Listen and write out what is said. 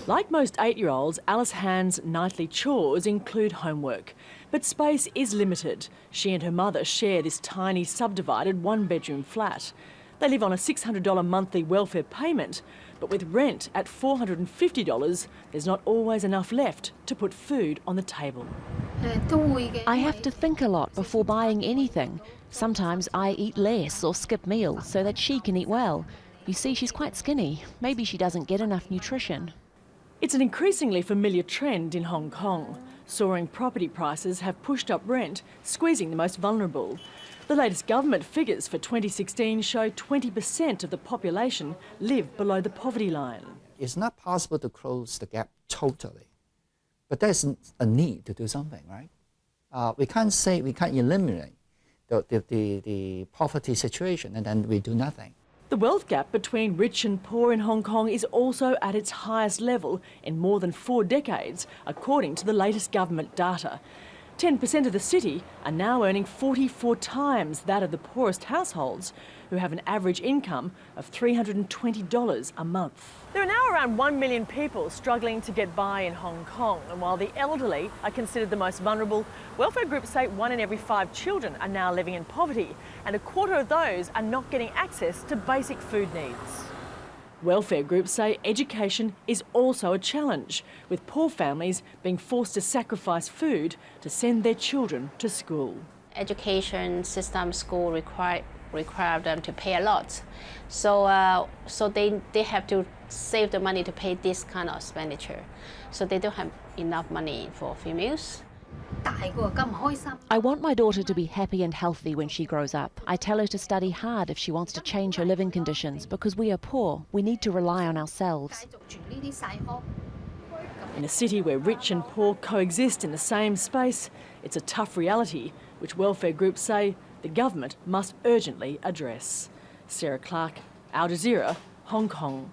Like most 8-year-olds, Alice Hand's nightly chores include homework. But space is limited. She and her mother share this tiny subdivided one-bedroom flat. They live on a $600 monthly welfare payment, but with rent at $450, there's not always enough left to put food on the table. I have to think a lot before buying anything. Sometimes I eat less or skip meals so that she can eat well. You see, she's quite skinny. Maybe she doesn't get enough nutrition. It's an increasingly familiar trend in Hong Kong. Soaring property prices have pushed up rent, squeezing the most vulnerable. The latest government figures for 2016 show 20% of the population live below the poverty line. It's not possible to close the gap totally, but there's a need to do something, right? We can't say we can't eliminate the poverty situation and then we do nothing. The wealth gap between rich and poor in Hong Kong is also at its highest level in more than 4 decades, according to the latest government data. 10% of the city are now earning 44 times that of the poorest households, who have an average income of $320 a month. There are now around 1 million people struggling to get by in Hong Kong, and while the elderly are considered the most vulnerable, welfare groups say 1 in every 5 children are now living in poverty, and a quarter of those are not getting access to basic food needs. Welfare groups say education is also a challenge, with poor families being forced to sacrifice food to send their children to school. Education system, school require them to pay a lot, so they have to save the money to pay this kind of expenditure, so they don't have enough money for free meals. I want my daughter to be happy and healthy when she grows up. I tell her to study hard if she wants to change her living conditions, because we are poor. We need to rely on ourselves. In a city where rich and poor coexist in the same space, it's a tough reality, which welfare groups say the government must urgently address. Clarke, Jazeera, Hong Kong.